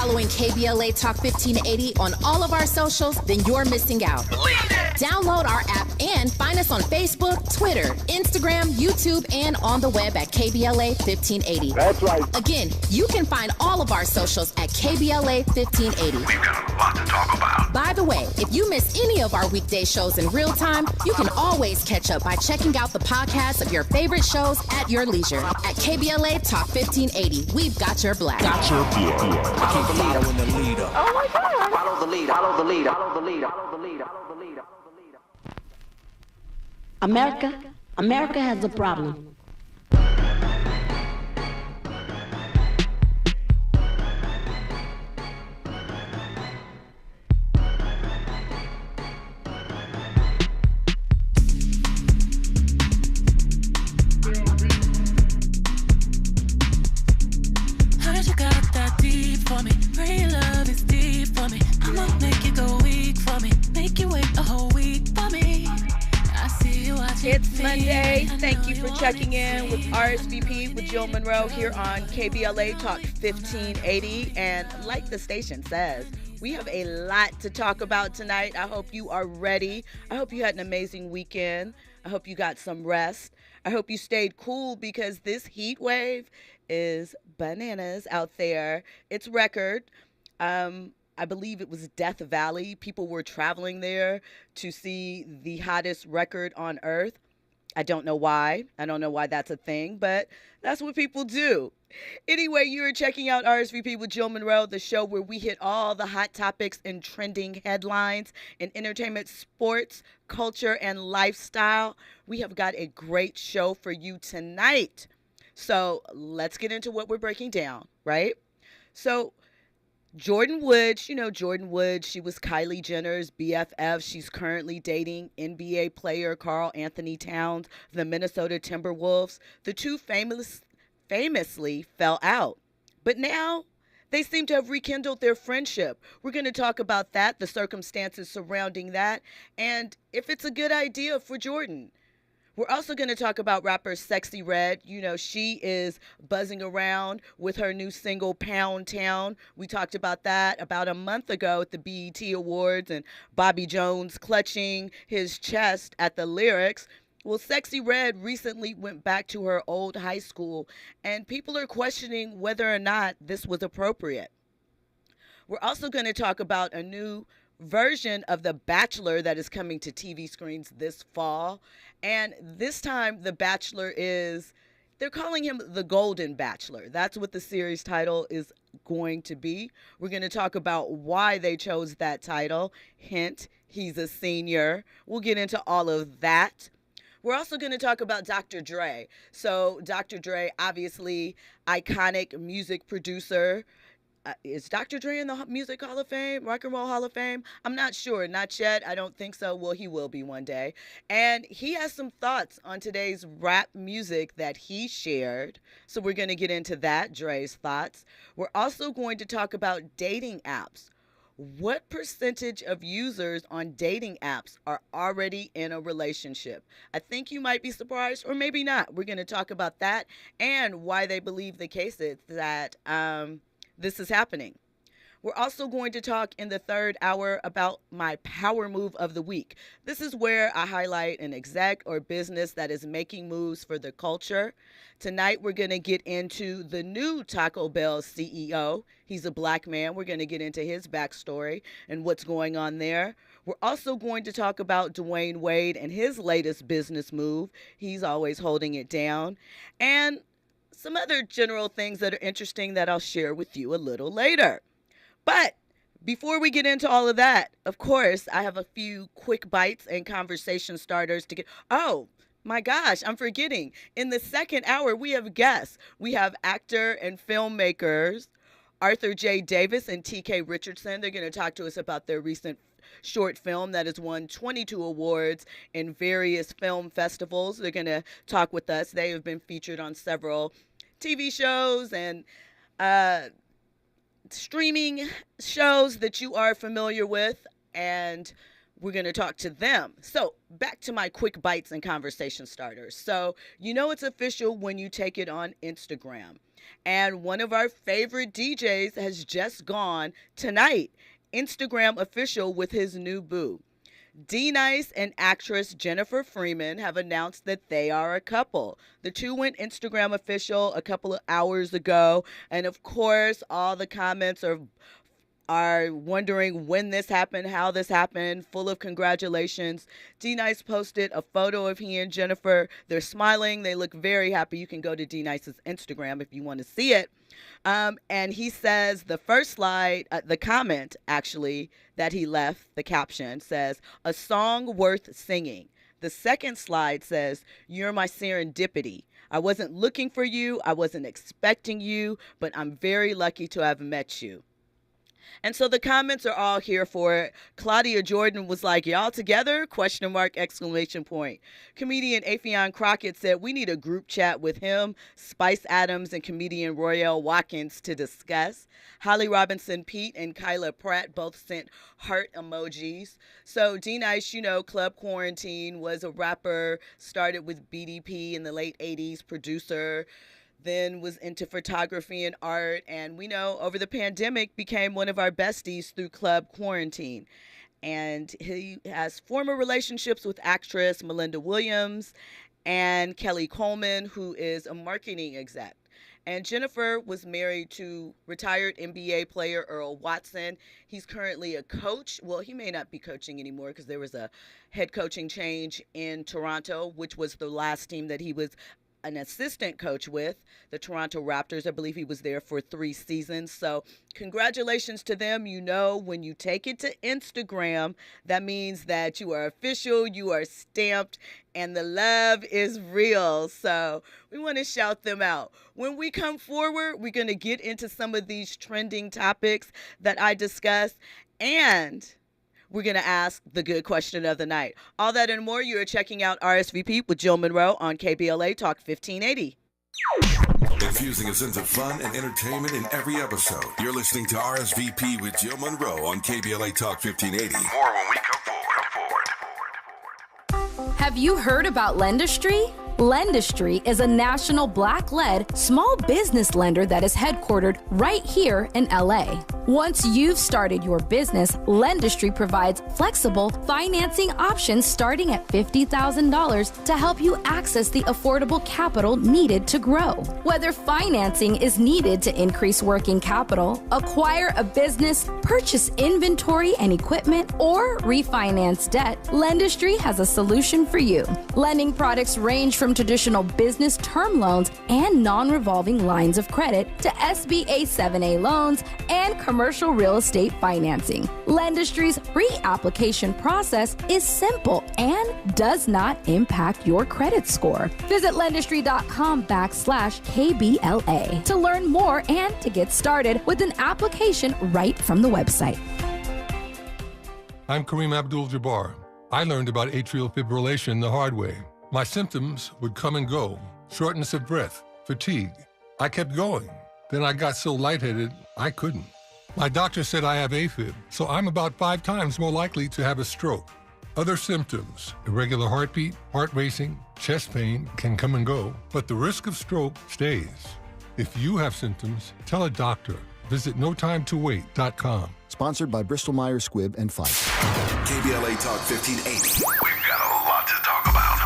following KBLA Talk 1580 on all of our socials, then you're missing out. Download our app and find us on Facebook, Twitter, Instagram, YouTube, and on the web at KBLA 1580. That's right. Again, you can find all of our socials at KBLA 1580. We've got a lot to talk about. By the way, if you miss any of our weekday shows in real time, you can always catch up by checking out the podcast of your favorite shows at your leisure. At KBLA Talk 1580, we've got your black. Follow the leader when the leader. Oh my God. Follow the leader. Follow the leader. Follow the leader. Follow the leader. Follow the leader. America has a problem. Heard you got that deep for me. Real love is deep for me. I'ma make you go weak for me. Make you wait a whole week for me. I see you watching. It's Monday. Thank you for checking in with RSVP with Jill Munroe here on KBLA Talk 1580. And like the station says, we have a lot to talk about tonight. I hope you are ready. I hope you had an amazing weekend. I hope you got some rest. I hope you stayed cool because this heat wave is bananas out there. It's record. I believe it was Death Valley. People were traveling there to see the hottest record on earth. I don't know why. I don't know why that's a thing, but that's what people do. Anyway, you're checking out RSVP with Jill Munroe, the show where we hit all the hot topics and trending headlines in entertainment, sports, culture, and lifestyle. We have got a great show for you tonight. So let's get into what we're breaking down, right? So Jordyn Woods, you know Jordyn Woods, she was Kylie Jenner's BFF. She's currently dating NBA player Karl Anthony Towns, the Minnesota Timberwolves. The two famously fell out, but now they seem to have rekindled their friendship. We're going to talk about that, the circumstances surrounding that, and if it's a good idea for Jordyn. We're also going to talk about rapper Sexyy Red. You know, she is buzzing around with her new single, Pound Town. We talked about that about a month ago at the BET Awards and Bobby Jones clutching his chest at the lyrics. Well, Sexyy Red recently went back to her old high school, and people are questioning whether or not this was appropriate. We're also going to talk about a new version of The Bachelor that is coming to TV screens this fall. And this time, The Bachelor they're calling him the Golden Bachelor. That's what the series title is going to be. We're going to talk about why they chose that title. Hint, he's a senior. We'll get into all of that. We're also going to talk about Dr. Dre. So Dr. Dre, obviously iconic music producer. Is Dr. Dre in the Music Hall of Fame, Rock and Roll Hall of Fame? I'm not sure. Not yet. I don't think so. Well, he will be one day. And he has some thoughts on today's rap music that he shared. So we're going to get into that, Dre's thoughts. We're also going to talk about dating apps. What percentage of users on dating apps are already in a relationship? I think you might be surprised, or maybe not. We're going to talk about that and why they believe the case is that this is happening. We're also going to talk in the third hour about my power move of the week. This is where I highlight an exec or business that is making moves for the culture. Tonight, we're going to get into the new Taco Bell CEO. He's a black man. We're going to get into his backstory and what's going on there. We're also going to talk about Dwayne Wade and his latest business move. He's always holding it down. And some other general things that are interesting that I'll share with you a little later. But before we get into all of that, of course, I have a few quick bites and conversation starters to get. Oh, my gosh, I'm forgetting. In the second hour, we have guests. We have actor and filmmakers Arthur J. Davis and T.K. Richardson. They're going to talk to us about their recent short film that has won 22 awards in various film festivals. They're going to talk with us. They have been featured on several TV shows and streaming shows that you are familiar with, and we're going to talk to them. So back to my quick bites and conversation starters. So you know it's official when you take it on Instagram. And one of our favorite DJs has just gone tonight, Instagram official with his new boo. D-Nice and actress Jennifer Freeman have announced that they are a couple. The two went Instagram official a couple of hours ago, and of course, all the comments are wondering when this happened, how this happened, full of congratulations. D-Nice posted a photo of he and Jennifer. They're smiling. They look very happy. You can go to D-Nice's Instagram if you want to see it. And he says the first slide, the comment actually that he left, the caption says, "A song worth singing." The second slide says, "You're my serendipity. I wasn't looking for you. I wasn't expecting you, but I'm very lucky to have met you." And so the comments are all here for it. Claudia Jordyn was like, "Y'all together?" ? Exclamation point. Comedian Affion Crockett said, "We need a group chat with him, Spice Adams, and comedian Royale Watkins to discuss." Holly Robinson Pete and Kyla Pratt both sent heart emojis. So D-Nice, Club Quarantine, was a rapper, started with BDP in the late 80s, producer, then was into photography and art, and we know over the pandemic became one of our besties through Club Quarantine. And he has former relationships with actress Melinda Williams and Kelly Coleman, who is a marketing exec. And Jennifer was married to retired NBA player Earl Watson. He's currently a coach. Well, he may not be coaching anymore because there was a head coaching change in Toronto, which was the last team that he was an assistant coach with, the Toronto Raptors. I believe he was there for 3 seasons. So congratulations to them. When you take it to Instagram, that means that you are official, you are stamped, and the love is real. So we want to shout them out. When we come forward, we're going to get into some of these trending topics that I discussed, and we're going to ask the good question of the night. All that and more, you are checking out RSVP with Jill Munroe on KBLA Talk 1580. Infusing a sense of fun and entertainment in every episode. You're listening to RSVP with Jill Munroe on KBLA Talk 1580. More when we come forward. Have you heard about Lendistry? Lendistry is a national black-led small business lender that is headquartered right here in LA. Once you've started your business, Lendistry provides flexible financing options starting at $50,000 to help you access the affordable capital needed to grow. Whether financing is needed to increase working capital, acquire a business, purchase inventory and equipment, or refinance debt, Lendistry has a solution for you. Lending products range from traditional business term loans and non-revolving lines of credit to SBA 7A loans and commercial real estate financing. Lendistry's pre-application process is simple and does not impact your credit score. Visit lendistry.com/KBLA to learn more and to get started with an application right from the website. I'm Kareem Abdul-Jabbar. I learned about atrial fibrillation the hard way. My symptoms would come and go, shortness of breath, fatigue. I kept going. Then I got so lightheaded, I couldn't. My doctor said I have AFib, so I'm about 5 times more likely to have a stroke. Other symptoms, irregular heartbeat, heart racing, chest pain can come and go, but the risk of stroke stays. If you have symptoms, tell a doctor. Visit notimetowait.com. Sponsored by Bristol Myers Squibb and Pfizer. KBLA Talk 1580. We've got a lot to talk about.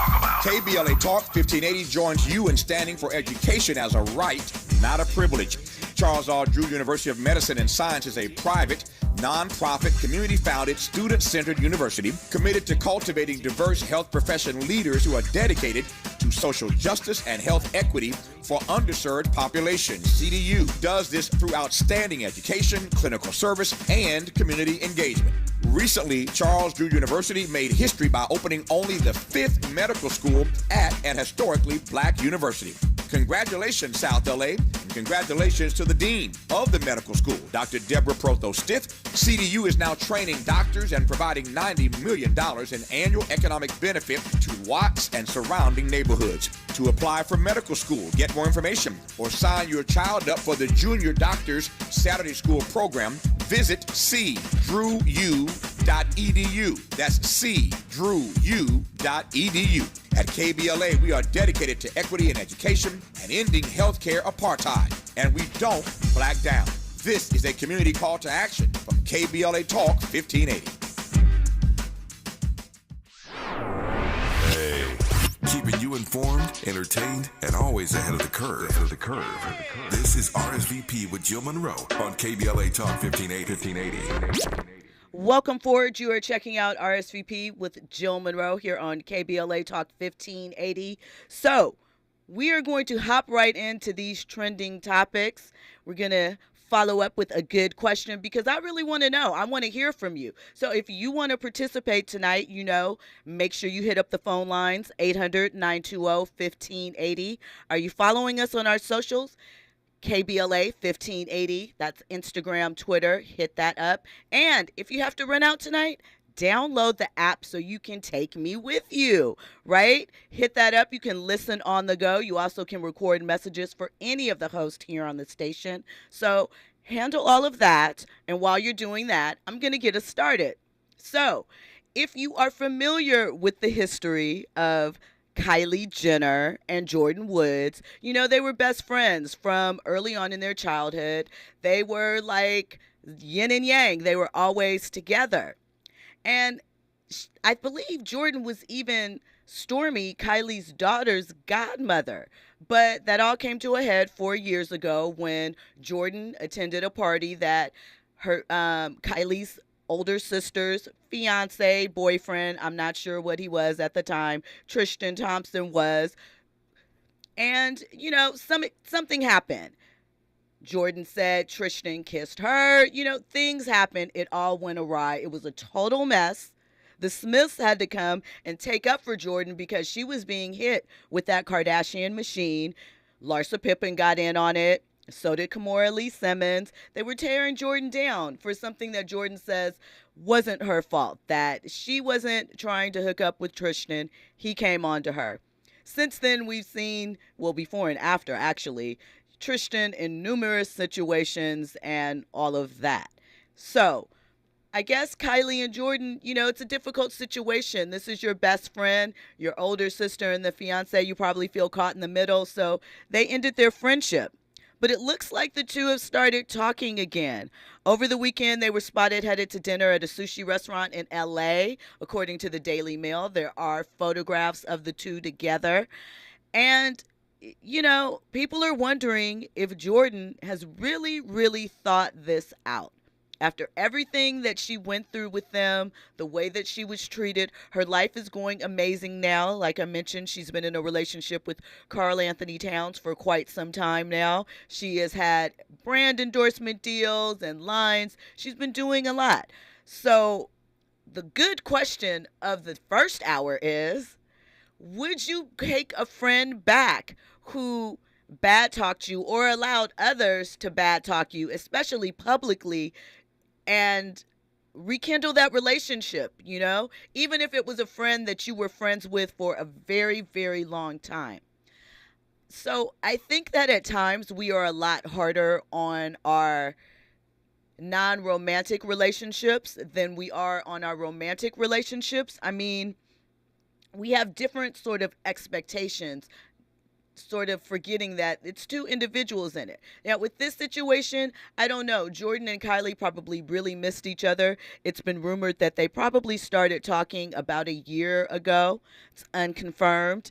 KBLA Talk 1580 joins you in standing for education as a right, not a privilege. Charles R. Drew University of Medicine and Science is a private, non-profit, community-founded, student-centered university committed to cultivating diverse health profession leaders who are dedicated to social justice and health equity for underserved populations. CDU does this through outstanding education, clinical service, and community engagement. Recently, Charles Drew University made history by opening only the 5th medical school at an historically black university. Congratulations, South LA, and congratulations to the Dean of the medical school, Dr. Deborah Protho-Stith. CDU is now training doctors and providing $90 million in annual economic benefit to Watts and surrounding neighborhoods. To apply for medical school, get more information, or sign your child up for the Junior Doctors Saturday School program, visit cdrewu.edu. That's cdrewu.edu. At KBLA, we are dedicated to equity in education and ending healthcare apartheid. and we don't black down. This is a community call to action from KBLA Talk 1580. Hey, keeping you informed, entertained, and always ahead of the curve. This is RSVP with Jill Munroe on KBLA Talk 1580. Welcome forward. You are checking out RSVP with Jill Munroe here on KBLA Talk 1580. So we are going to hop right into these trending topics. We're going to follow up with a good question because I really want to know. I want to hear from you. So if you want to participate tonight, make sure you hit up the phone lines, 800-920-1580. Are you following us on our socials? KBLA 1580. That's Instagram, Twitter. Hit that up. And if you have to run out tonight, download the app so you can take me with you, right? Hit that up. You can listen on the go. You also can record messages for any of the hosts here on the station. So handle all of that. And while you're doing that, I'm going to get us started. So if you are familiar with the history of Kylie Jenner and Jordyn Woods, they were best friends from early on in their childhood. They were like yin and yang. They were always together. And I believe Jordyn was even Stormy, Kylie's daughter's godmother. But that all came to a head 4 years ago when Jordyn attended a party that her Kylie's older sister's fiance, boyfriend, I'm not sure what he was at the time, Tristan Thompson was. And, something happened. Jordyn said Tristan kissed her. Things happened. It all went awry. It was a total mess. The Smiths had to come and take up for Jordyn because she was being hit with that Kardashian machine. Larsa Pippen got in on it. So did Kimora Lee Simmons. They were tearing Jordyn down for something that Jordyn says wasn't her fault, that she wasn't trying to hook up with Tristan. He came on to her. Since then, we've seen, before and after, actually, Tristan in numerous situations and all of that. So I guess Kylie and Jordyn, it's a difficult situation. This is your best friend, your older sister, and the fiance. You probably feel caught in the middle. So they ended their friendship. But it looks like the two have started talking again. Over the weekend, they were spotted headed to dinner at a sushi restaurant in LA. According to the Daily Mail, there are photographs of the two together. And people are wondering if Jordyn has really, really thought this out. After everything that she went through with them, the way that she was treated, her life is going amazing now. Like I mentioned, she's been in a relationship with Karl Anthony Towns for quite some time now. She has had brand endorsement deals and lines. She's been doing a lot. So the good question of the first hour is, would you take a friend back who bad talked you or allowed others to bad talk you, especially publicly, and rekindle that relationship, even if it was a friend that you were friends with for a very, very long time? So I think that at times we are a lot harder on our non-romantic relationships than we are on our romantic relationships. I mean, we have different sort of expectations, sort of forgetting that it's two individuals in it. Now, with this situation, I don't know. Jordyn and Kylie probably really missed each other. It's been rumored that they probably started talking about a year ago. It's unconfirmed.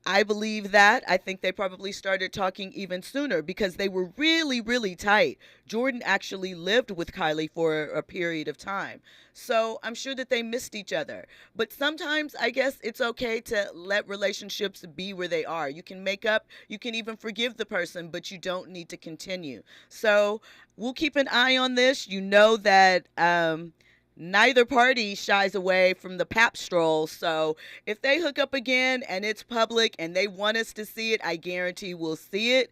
I believe that. I think they probably started talking even sooner because they were really, really tight. Jordyn actually lived with Kylie for a period of time. So I'm sure that they missed each other. But sometimes I guess it's okay to let relationships be where they are. You can make up, you can even forgive the person, but you don't need to continue. So we'll keep an eye on this. You know that neither party shies away from the pap stroll. So if they hook up again and it's public and they want us to see it, I guarantee we'll see it.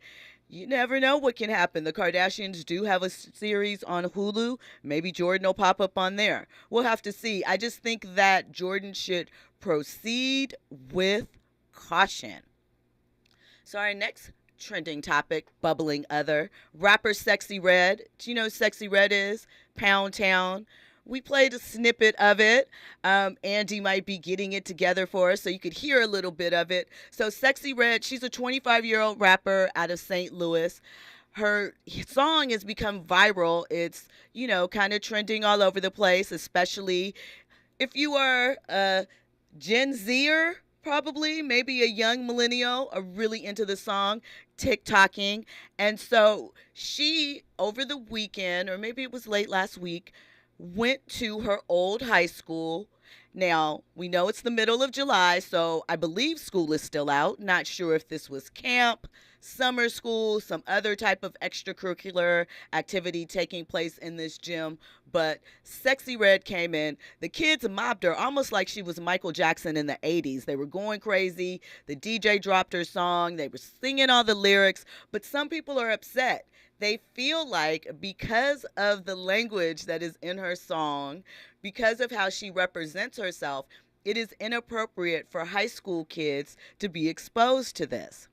You never know what can happen. The Kardashians do have a series on Hulu. Maybe Jordyn will pop up on there. We'll have to see. I just think that Jordyn should proceed with caution. So our next trending topic, bubbling other, rapper Sexyy Red. Do you know who Sexyy Red is? Pound Town. We played a snippet of it. Andy might be getting it together for us so you could hear a little bit of it. So Sexyy Red, she's a 25-year-old rapper out of St. Louis. her song has become viral. It's, kind of trending all over the place, especially if you are a Gen Zer, probably, maybe a young millennial, are really into the song, TikToking. And so she, over the weekend, or maybe it was late last week, went to her old high school. Now, we know it's the middle of July, so I believe school is still out. Not sure if this was camp, summer school, some other type of extracurricular activity taking place in this gym. But Sexyy Red came in. The kids mobbed her almost like she was Michael Jackson in the 80s. They were going crazy. The DJ dropped her song. They were singing all the lyrics. But some people are upset. They feel like because of the language that is in her song, because of how she represents herself, it is inappropriate for high school kids to be exposed to this.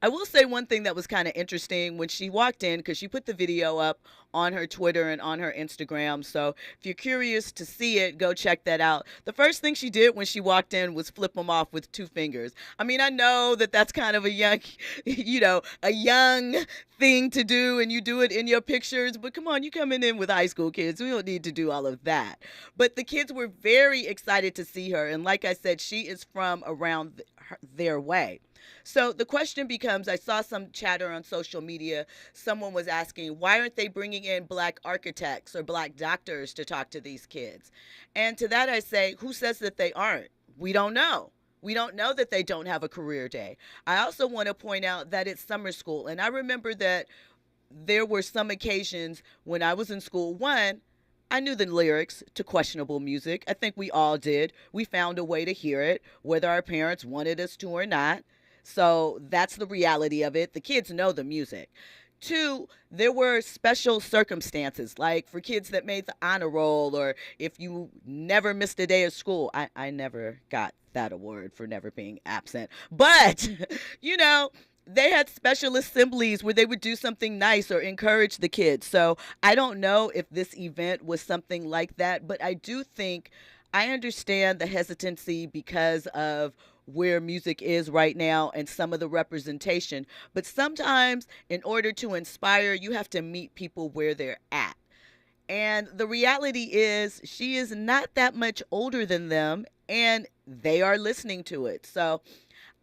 I will say one thing that was kind of interesting when she walked in, because she put the video up on her Twitter and on her Instagram. So if you're curious to see it, go check that out. The first thing she did when she walked in was flip them off with 2 fingers. I mean, I know that that's kind of a young, a young thing to do, and you do it in your pictures. But come on, you coming in with high school kids. We don't need to do all of that. But the kids were very excited to see her. And like I said, she is from around their way. So the question becomes, I saw some chatter on social media. Someone was asking, why aren't they bringing in Black architects or Black doctors to talk to these kids? And to that I say, who says that they aren't? We don't know. We don't know that they don't have a career day. I also want to point out that it's summer school. And I remember that there were some occasions when I was in school. One, I knew the lyrics to questionable music. I think we all did. We found a way to hear it, whether our parents wanted us to or not. So that's the reality of it. The kids know the music. 2, there were special circumstances, like for kids that made the honor roll, or if you never missed a day of school. I never got that award for never being absent. But, they had special assemblies where they would do something nice or encourage the kids. So I don't know if this event was something like that, but I do think I understand the hesitancy because of where music is right now and some of the representation. But sometimes in order to inspire, you have to meet people where they're at. And the reality is she is not that much older than them, and they are listening to it. So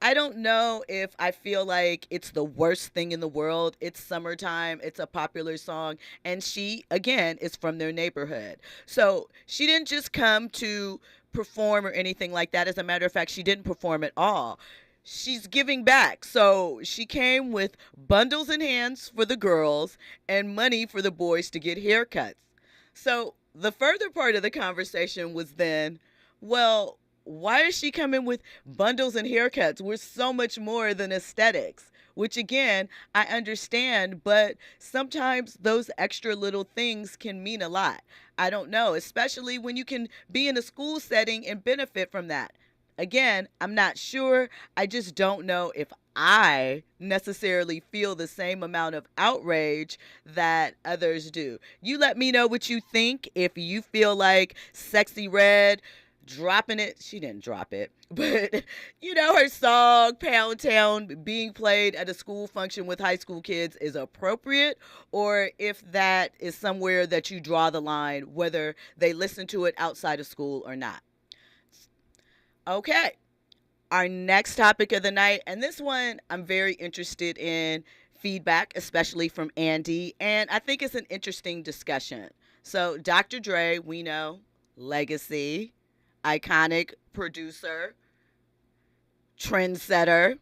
I don't know if I feel like it's the worst thing in the world. It's summertime. It's a popular song. And she, again, is from their neighborhood. So she didn't just come to perform or anything like that. As a matter of fact, she didn't perform at all. She's giving back. So she came with bundles in hands for the girls and money for the boys to get haircuts. So the further part of the conversation was then, well, why is she coming with bundles and haircuts? We're so much more than aesthetics, which again, I understand, but sometimes those extra little things can mean a lot. I don't know, especially when you can be in a school setting and benefit from that. Again, I'm not sure. I just don't know if I necessarily feel the same amount of outrage that others do. You let me know what you think. If you feel like Sexyy Red dropping it, she didn't drop it, but her song Pound Town being played at a school function with high school kids is appropriate, or if that is somewhere that you draw the line, whether they listen to it outside of school or not. Okay, our next topic of the night, and this one I'm very interested in feedback, especially from Andy, and I think it's an interesting discussion. So Dr. Dre, we know, legacy, iconic producer, trendsetter.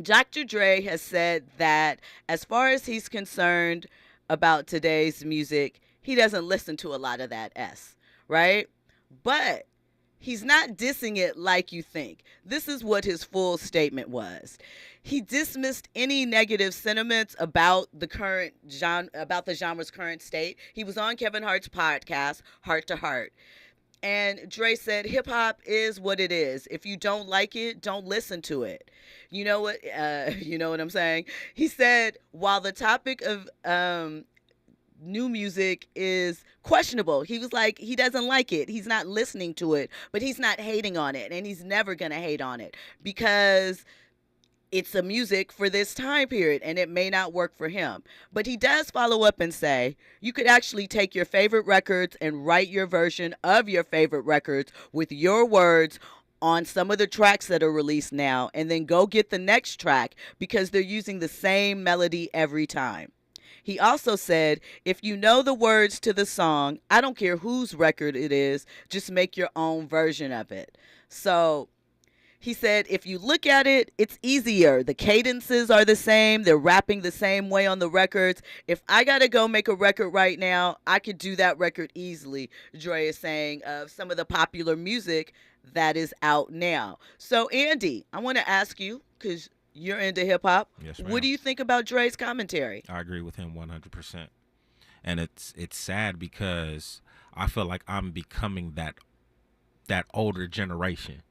Dr. Dre has said that as far as he's concerned about today's music, he doesn't listen to a lot of that right? But he's not dissing it like you think. This is what his full statement was. He dismissed any negative sentiments about the current genre, about the genre's current state. He was on Kevin Hart's podcast, Heart to Heart. And Dre said, hip hop is what it is. If you don't like it, don't listen to it. You know what I'm saying? He said, while the topic of new music is questionable, he was like, he doesn't like it. He's not listening to it, but he's not hating on it. And he's never going to hate on it because it's a music for this time period and it may not work for him. But he does follow up and say, you could actually take your favorite records and write your version of your favorite records with your words on some of the tracks that are released now, and then go get the next track because they're using the same melody every time. He also said, if you know the words to the song, I don't care whose record it is, just make your own version of it. So he said, if you look at it, it's easier. The cadences are the same. They're rapping the same way on the records. If I got to go make a record right now, I could do that record easily, Dre is saying, of some of the popular music that is out now. So, Andy, I want to ask you, because you're into hip-hop. Yes, ma'am. What do you think about Dre's commentary? I agree with him 100%. And it's sad because I feel like I'm becoming that older generation.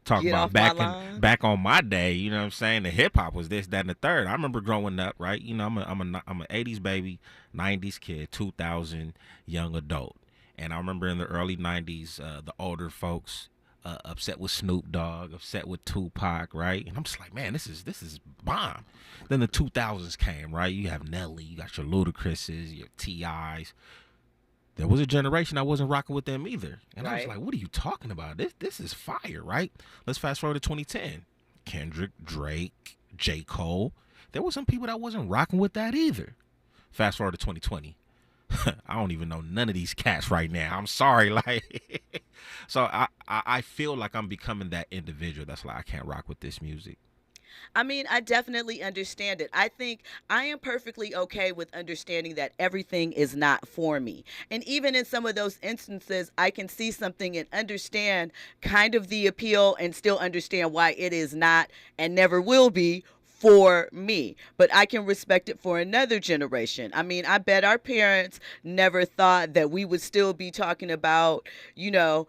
Talk about back on my day, you know what I'm saying? The hip hop was this, that, and the third. I remember growing up, right? You know, I'm an 80s baby, 90s kid, 2000 young adult. And I remember in the early 90s, the older folks upset with Snoop Dogg, upset with Tupac, right? And I'm just like, man, this is bomb. Then the 2000s came, right? You have Nelly, you got your Ludacris's, your T.I.'s. There was a generation I wasn't rocking with them either. And I was like, what are you talking about? This is fire, right? Let's fast forward to 2010. Kendrick, Drake, J. Cole. There were some people that wasn't rocking with that either. Fast forward to 2020. I don't even know none of these cats right now. I'm sorry. So I feel like I'm becoming that individual that's like, I can't rock with this music. I mean, I definitely understand it. I think I am perfectly okay with understanding that everything is not for me. And even in some of those instances, I can see something and understand kind of the appeal and still understand why it is not and never will be for me. But I can respect it for another generation. I mean, I bet our parents never thought that we would still be talking about, you know,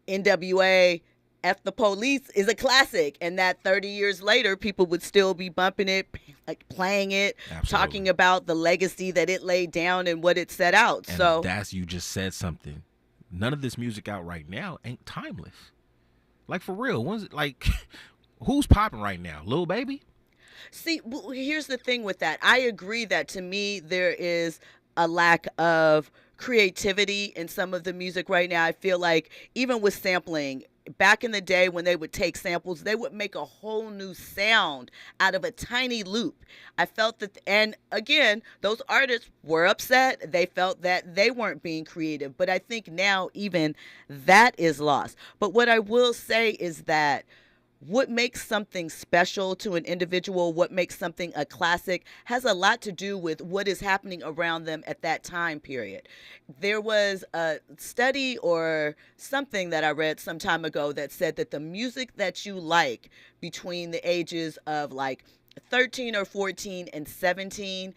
NWA, F the Police is a classic, and that 30 years later, people would still be bumping it, like playing it, talking about the legacy that it laid down and what it set out. And so you just said something. None of this music out right now ain't timeless. Like, for real, who's popping right now? Lil Baby? See, here's the thing with that. I agree that to me there is a lack of creativity in some of the music right now. I feel like even with sampling, back in the day when they would take samples, they would make a whole new sound out of a tiny loop. I felt that, and again, those artists were upset. They felt that they weren't being creative. But I think now even that is lost. But what I will say is that what makes something special to an individual, what makes something a classic, has a lot to do with what is happening around them at that time period. There was a study or something that I read some time ago that said that the music that you like between the ages of like 13 or 14 and 17,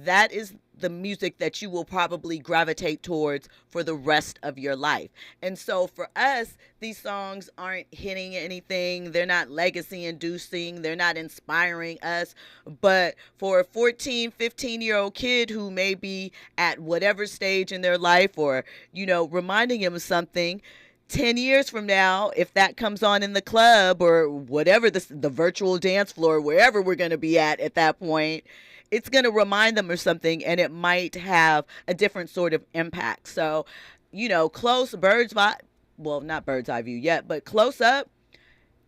that is the music that you will probably gravitate towards for the rest of your life. And so for us, these songs aren't hitting anything. They're not legacy inducing. They're not inspiring us. But for a 14, 15-year-old kid who may be at whatever stage in their life, or, you know, reminding him of something, 10 years from now, if that comes on in the club or whatever, the virtual dance floor, wherever we're going to be at that point, it's going to remind them of something, and it might have a different sort of impact. So, you know, not bird's eye view yet, but close up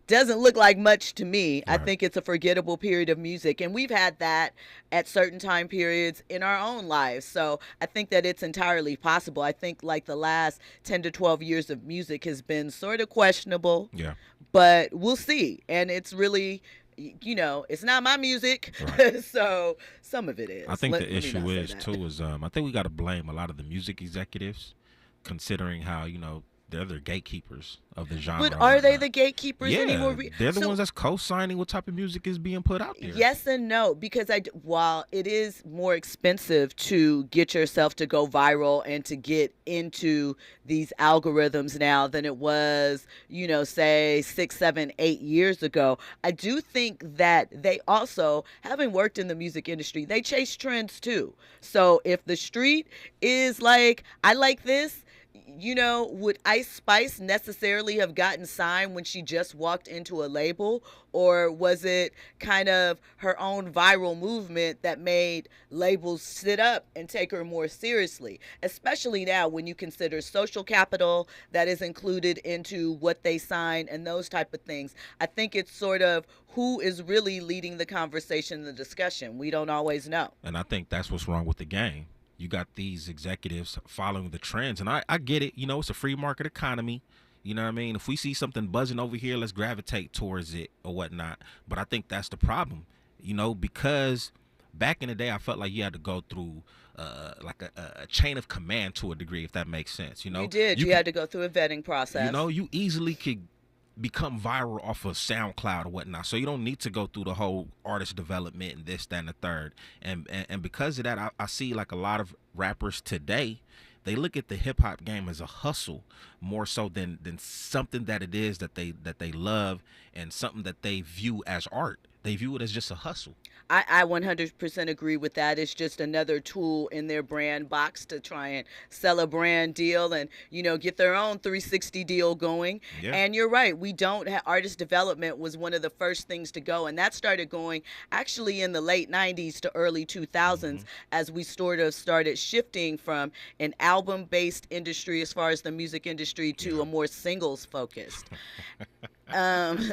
doesn't look like much to me. Right. I think it's a forgettable period of music, and we've had that at certain time periods in our own lives. So I think that it's entirely possible. I think like the last 10 to 12 years of music has been sort of questionable, but we'll see. And it's really, you know, it's not my music, right. So some of it is. I think the issue is I think we got to blame a lot of the music executives, considering how, you know, they're the gatekeepers of the genre. But are they the gatekeepers anymore? They're the ones that's co-signing what type of music is being put out there. Yes and no, because while it is more expensive to get yourself to go viral and to get into these algorithms now than it was, you know, say 6, 7, 8 years ago, I do think that they also, having worked in the music industry, they chase trends too. So if the street is like, I like this, would Ice Spice necessarily have gotten signed when she just walked into a label? Or was it kind of her own viral movement that made labels sit up and take her more seriously? Especially now when you consider social capital that is included into what they sign and those type of things. I think it's sort of who is really leading the conversation, the discussion. We don't always know. And I think that's what's wrong with the game. You got these executives following the trends. And I get it. It's a free market economy. You know what I mean? If we see something buzzing over here, let's gravitate towards it or whatnot. But I think that's the problem, because back in the day, I felt like you had to go through like a chain of command to a degree, if that makes sense. You did. You had to go through a vetting process. You easily could become viral off of SoundCloud or whatnot. So you don't need to go through the whole artist development and this, that, and the third. And because of that, I see like a lot of rappers today, they look at the hip hop game as a hustle more so than something that it is that they love and something that they view as art. They view it as just a hustle. I 100% agree with that. It's just another tool in their brand box to try and sell a brand deal and, get their own 360 deal going. Yeah. And you're right. We don't have artist development was one of the first things to go. And that started going actually in the late 90s to early 2000s as we sort of started shifting from an album-based industry as far as the music industry to a more singles focused.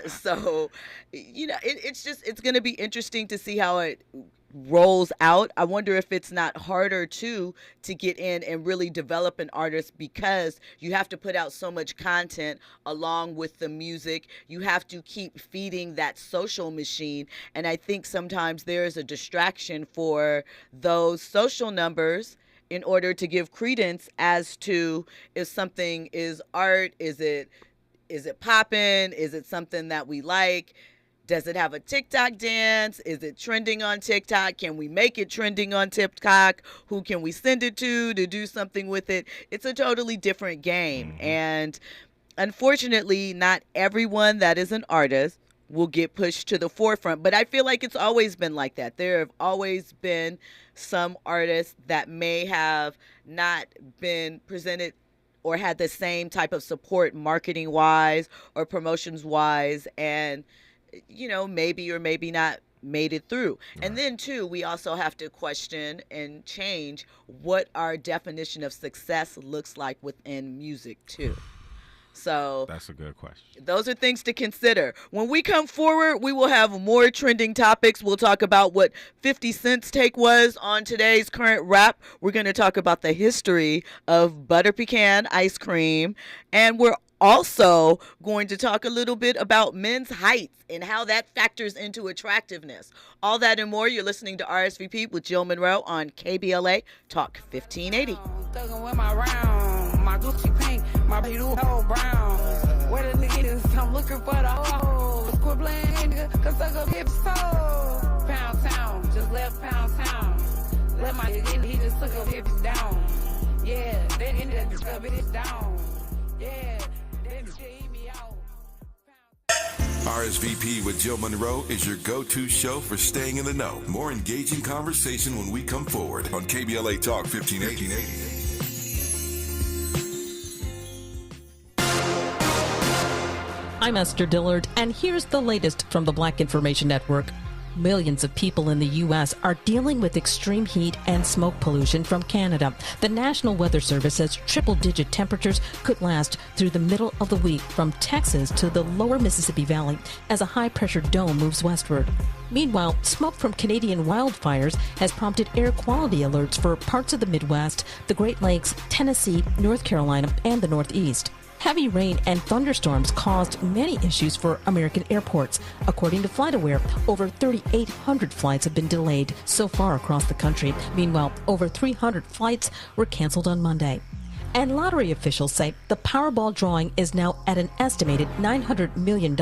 So, it's going to be interesting to see how it rolls out. I wonder if it's not harder to get in and really develop an artist because you have to put out so much content along with the music. You have to keep feeding that social machine. And I think sometimes there is a distraction for those social numbers in order to give credence as to if something is art, is it poppin'? Is it something that we like? Does it have a TikTok dance? Is it trending on TikTok? Can we make it trending on TikTok? Who can we send it to do something with it? It's a totally different game. And unfortunately, not everyone that is an artist will get pushed to the forefront. But I feel like it's always been like that. There have always been some artists that may have not been presented or had the same type of support marketing wise or promotions wise and maybe or maybe not made it through. Right. And then too, we also have to question and change what our definition of success looks like within music too. So that's a good question. Those are things to consider. When we come forward, we will have more trending topics. We'll talk about what 50 Cent's take was on today's current rap. We're going to talk about the history of butter pecan ice cream. And we're also going to talk a little bit about men's heights and how that factors into attractiveness. All that and more. You're listening to RSVP with Jill Munroe on KBLA Talk 1580. My Gucci pink, my blue whole brown. Where the niggas, I'm looking for the hoes. Quit playing, nigga, cause I go hip so. Pound Town, just left Pound Town. Let my nigga, he just took a hips down. Yeah, they ended up took a bitch down. Yeah, they just eat me out. RSVP with Jill Munroe is your go-to show for staying in the know. More engaging conversation when we come forward on KBLA Talk 1580. I'm Esther Dillard, and here's the latest from the Black Information Network. Millions of people in the U.S. are dealing with extreme heat and smoke pollution from Canada. The National Weather Service says triple-digit temperatures could last through the middle of the week from Texas to the lower Mississippi Valley as a high-pressure dome moves westward. Meanwhile, smoke from Canadian wildfires has prompted air quality alerts for parts of the Midwest, the Great Lakes, Tennessee, North Carolina, and the Northeast. Heavy rain and thunderstorms caused many issues for American airports. According to FlightAware, over 3,800 flights have been delayed so far across the country. Meanwhile, over 300 flights were canceled on Monday. And lottery officials say the Powerball drawing is now at an estimated $900 million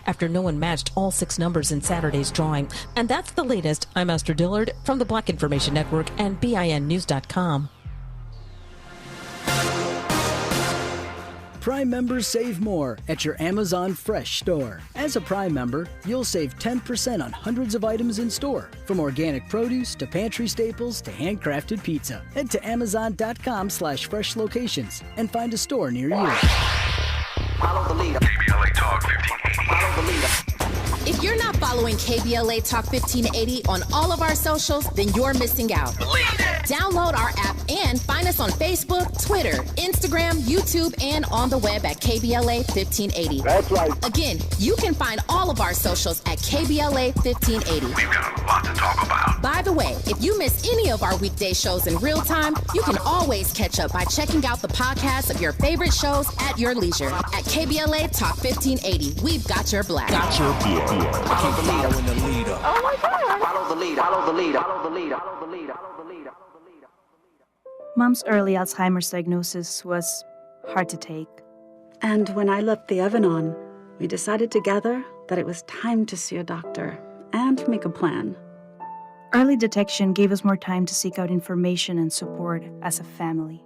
after no one matched all 6 numbers in Saturday's drawing. And that's the latest. I'm Esther Dillard from the Black Information Network and BINnews.com. Prime members save more at your Amazon Fresh store. As a Prime member, you'll save 10% on hundreds of items in store, from organic produce to pantry staples to handcrafted pizza. Head to Amazon.com/fresh locations and find a store near you. Follow the leader. KBLA Talk 1580. Follow the leader. If you're not following KBLA Talk 1580 on all of our socials, then you're missing out. Download our app and find us on Facebook, Twitter, Instagram, YouTube, and on the web at KBLA 1580. That's right. Again, you can find all of our socials at KBLA 1580. We've got a lot to talk about. By the way, if you miss any of our weekday shows in real time, you can always catch up by checking out the podcast of your favorite shows at your leisure. At KBLA Talk 1580, we've got your black. Got your beer. Follow the leader. Oh my God. Follow the leader. Follow the leader. Follow the leader. Follow the leader. Follow the leader. Mom's early Alzheimer's diagnosis was hard to take. And when I left the oven on, we decided together that it was time to see a doctor and make a plan. Early detection gave us more time to seek out information and support as a family.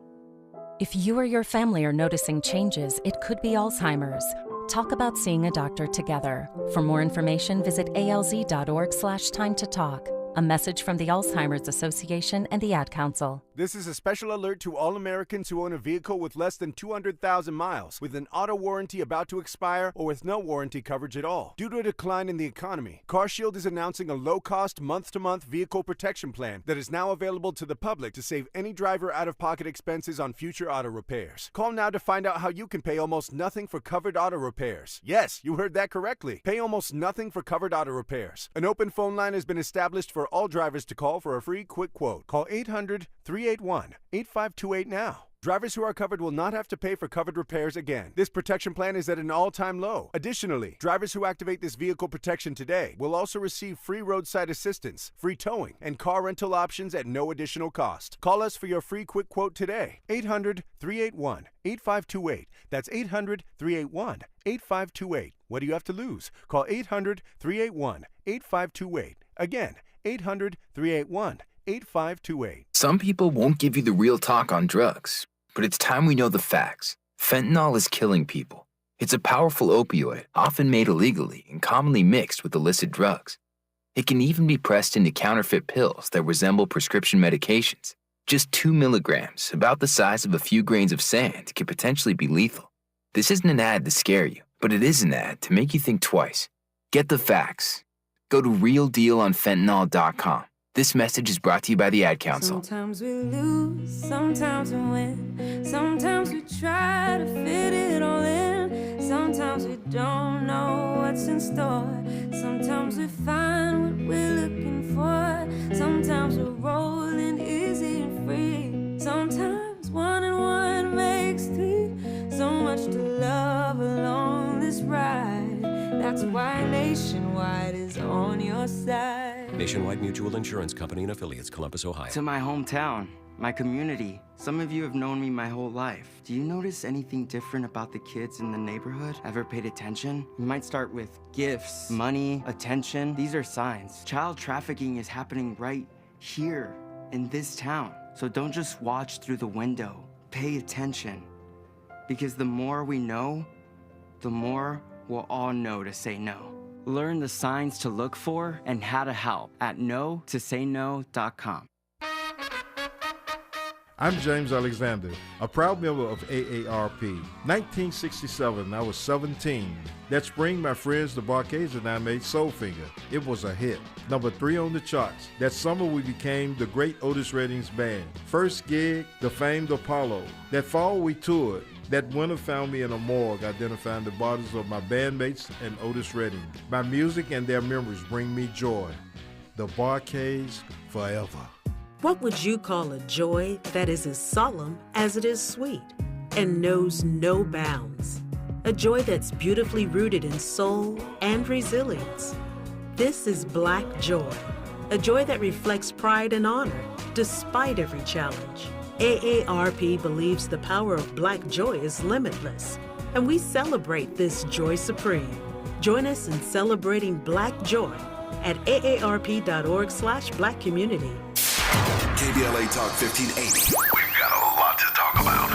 If you or your family are noticing changes, it could be Alzheimer's. Talk about seeing a doctor together. For more information, visit alz.org/time to talk. A message from the Alzheimer's Association and the Ad Council. This is a special alert to all Americans who own a vehicle with less than 200,000 miles, with an auto warranty about to expire, or with no warranty coverage at all. Due to a decline in the economy, CarShield is announcing a low-cost, month-to-month vehicle protection plan that is now available to the public to save any driver out-of-pocket expenses on future auto repairs. Call now to find out how you can pay almost nothing for covered auto repairs. Yes, you heard that correctly. Pay almost nothing for covered auto repairs. An open phone line has been established for all drivers to call for a free quick quote. Call 800-381-8528 now. Drivers who are covered will not have to pay for covered repairs again. This protection plan is at an all-time low. Additionally, drivers who activate this vehicle protection today will also receive free roadside assistance, free towing, and car rental options at no additional cost. Call us for your free quick quote today. 800-381-8528. That's 800-381-8528. What do you have to lose? Call 800-381-8528. Again, 800-381-8528. Some people won't give you the real talk on drugs, but it's time we know the facts. Fentanyl is killing people. It's a powerful opioid, often made illegally and commonly mixed with illicit drugs. It can even be pressed into counterfeit pills that resemble prescription medications. Just 2 milligrams, about the size of a few grains of sand, can potentially be lethal. This isn't an ad to scare you, but it is an ad to make you think twice. Get the facts. Go to realdealonfentanyl.com. This message is brought to you by the Ad Council. Sometimes we lose, sometimes we win. Sometimes we try to fit it all in. Sometimes we don't know what's in store. Sometimes we find what we're looking for. Sometimes we're rolling easy and free. Sometimes 1 and 1 makes 3. So much to love along this ride. That's why Nationwide is on your side. Nationwide Mutual Insurance Company and Affiliates, Columbus, Ohio. To my hometown, my community. Some of you have known me my whole life. Do you notice anything different about the kids in the neighborhood? Ever paid attention? You might start with gifts, money, attention. These are signs. Child trafficking is happening right here in this town. So don't just watch through the window. Pay attention. Because the more we know, the more we'll all know to say no. Learn the signs to look for and how to help at no-to-say-no.com. I'm James Alexander, a proud member of AARP. 1967, I was 17. That spring, my friends, the Barcades, and I made Soulfinger. It was a hit. Number 3 on the charts. That summer, we became the great Otis Redding's band. First gig, the famed Apollo. That fall, we toured. That winter found me in a morgue identifying the bodies of my bandmates and Otis Redding. My music and their memories bring me joy. The Barcades forever. What would you call a joy that is as solemn as it is sweet and knows no bounds? A joy that's beautifully rooted in soul and resilience. This is Black Joy, a joy that reflects pride and honor despite every challenge. AARP believes the power of Black joy is limitless, and we celebrate this joy supreme. Join us in celebrating Black joy at aarp.org/blackcommunity. KBLA Talk 1580. We've got a lot to talk about.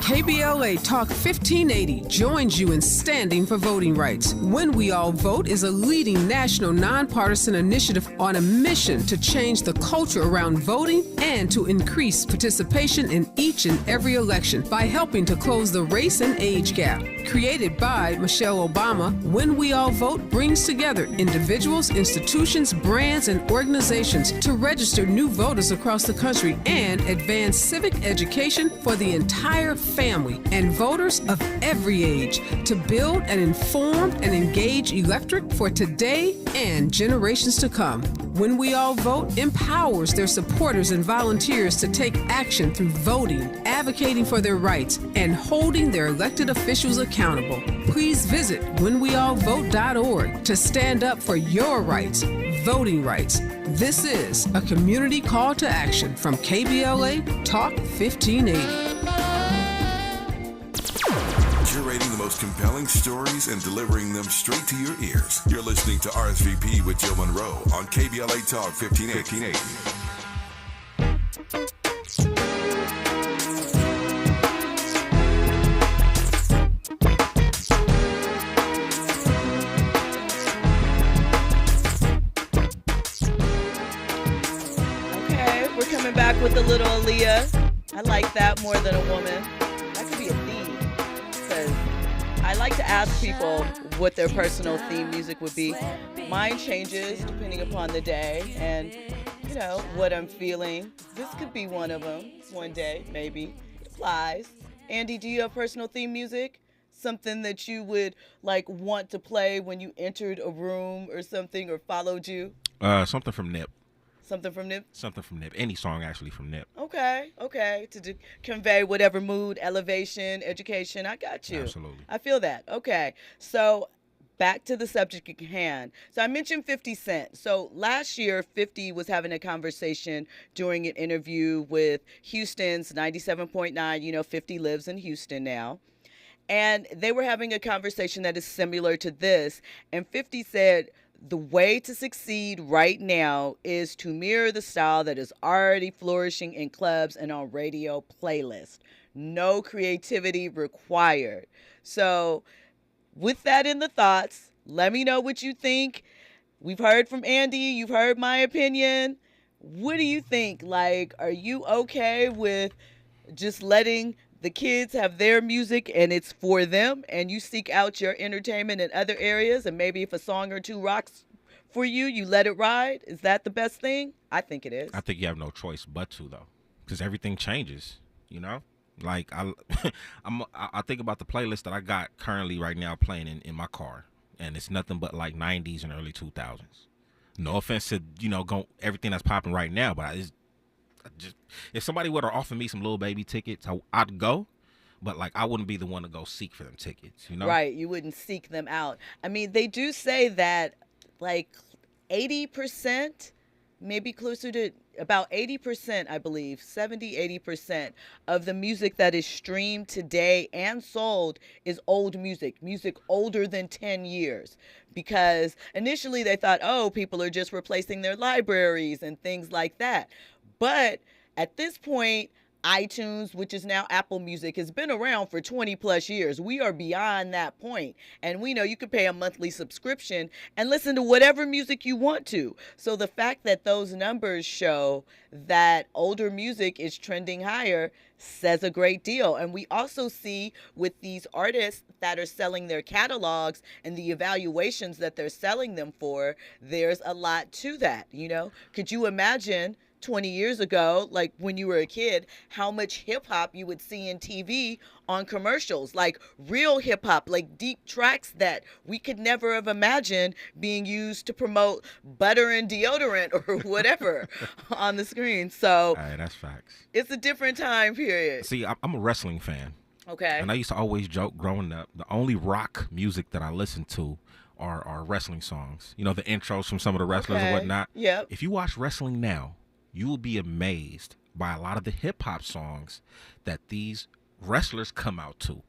KBLA Talk 1580 joins you in standing for voting rights. When We All Vote is a leading national nonpartisan initiative on a mission to change the culture around voting and to increase participation in each and every election by helping to close the race and age gap. Created by Michelle Obama, When We All Vote brings together individuals, institutions, brands, and organizations to register new voters across the country and advance civic education for the entire family and voters of every age to build an informed and engaged electorate for today and generations to come. When We All Vote empowers their supporters and volunteers to take action through voting, advocating for their rights, and holding their elected officials accountable. Please visit whenweallvote.org to stand up for your rights, voting rights. This is a community call to action from KBLA Talk 1580. Curating the most compelling stories and delivering them straight to your ears. You're listening to RSVP with Jill Munroe on KBLA Talk 1580. Okay, we're coming back with a little Aaliyah. I like that more than a woman. That could be a theme. I like to ask people what their personal theme music would be. Mine changes depending upon the day and, you know, what I'm feeling. This could be one of them one day, maybe. It applies. Andy, do you have personal theme music? Something that you would, like, want to play when you entered a room or something or followed you? Something from Nip. Something from Nip? Something from Nip. Any song, actually, from Nip. Okay. To convey whatever mood, elevation, education. I got you. Absolutely. I feel that. Okay. So back to the subject at hand. So I mentioned 50 Cent. So last year, 50 was having a conversation during an interview with Houston's 97.9. You know, 50 lives in Houston now. And they were having a conversation that is similar to this. And 50 said, the way to succeed right now is to mirror the style that is already flourishing in clubs and on radio playlists. No creativity required. So with that in the thoughts, let me know what you think. We've heard from Andy. You've heard my opinion. What do you think? Like, are you okay with just letting the kids have their music and it's for them and you seek out your entertainment in other areas, and maybe if a song or two rocks for you, you let it ride? Is that the best thing? I think it is. I think you have no choice but to, though, because everything changes, you know? Like, I think about the playlist that I got currently right now playing in my car, and it's nothing but like 90s and early 2000s. No offense to, you know, everything that's popping right now, but I just if somebody would have offered me some Lil Baby tickets, I'd go, but like I wouldn't be the one to go seek for them tickets, you know? Right, you wouldn't seek them out. I mean, they do say that like 80%, maybe closer to about 80%, I believe, 70-80% of the music that is streamed today and sold is old music older than 10 years. Because initially they thought, oh, people are just replacing their libraries and things like that. But at this point, iTunes, which is now Apple Music, has been around for 20 plus years. We are beyond that point. And we know you can pay a monthly subscription and listen to whatever music you want to. So the fact that those numbers show that older music is trending higher says a great deal. And we also see with these artists that are selling their catalogs and the evaluations that they're selling them for, there's a lot to that, you know? Could you imagine 20 years ago, like when you were a kid, how much hip hop you would see in TV on commercials, like real hip hop, like deep tracks that we could never have imagined being used to promote butter and deodorant or whatever on the screen. So that's facts. It's a different time period. See, I'm a wrestling fan. Okay. And I used to always joke growing up, the only rock music that I listened to are wrestling songs. You know, the intros from some of the wrestlers and whatnot. Yep. If you watch wrestling now, you will be amazed by a lot of the hip hop songs that these wrestlers come out to.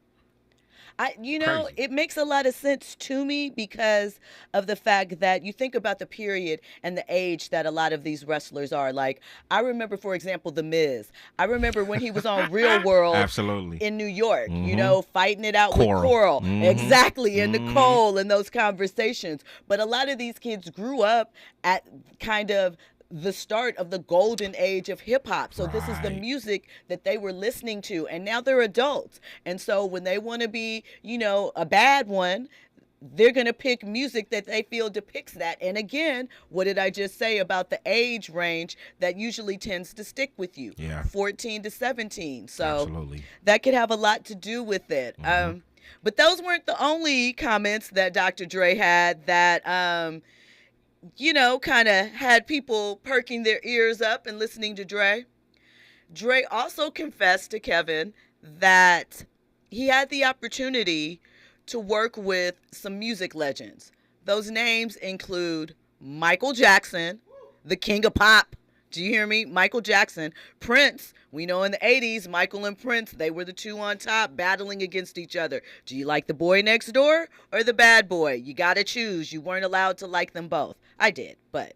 Crazy. It makes a lot of sense to me because of the fact that you think about the period and the age that a lot of these wrestlers are. Like, I remember, for example, The Miz. I remember when he was on Real World Absolutely. in New York, Mhm. fighting it out Coral. with Coral. Mhm. Exactly, and Mhm. Nicole and those conversations. But a lot of these kids grew up at kind of the start of the golden age of hip hop. So this is the music that they were listening to, and now they're adults. And so when they want to be, a bad one, they're going to pick music that they feel depicts that. And again, what did I just say about the age range that usually tends to stick with you? Yeah. 14 to 17. So Absolutely. that could have a lot to do with it. But those weren't the only comments that Dr. Dre had that, kind of had people perking their ears up and listening to Dre. Dre also confessed to Kevin that he had the opportunity to work with some music legends. Those names include Michael Jackson, the king of pop. Do you hear me? Michael Jackson. Prince. We know in the 80s, Michael and Prince, they were the two on top battling against each other. Do you like the boy next door or the bad boy? You got to choose. You weren't allowed to like them both. I did, but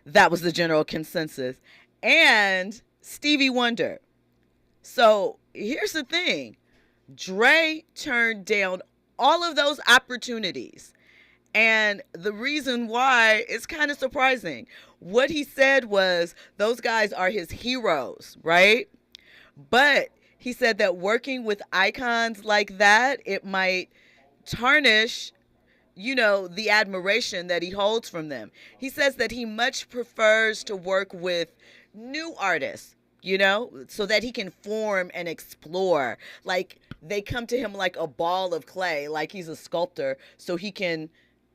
that was the general consensus. And Stevie Wonder. So here's the thing. Dre turned down all of those opportunities. And the reason why is kind of surprising. What he said was those guys are his heroes, right? But he said that working with icons like that, it might tarnish, the admiration that he holds from them. He says that he much prefers to work with new artists, so that he can form and explore. Like, they come to him like a ball of clay, like he's a sculptor, so he can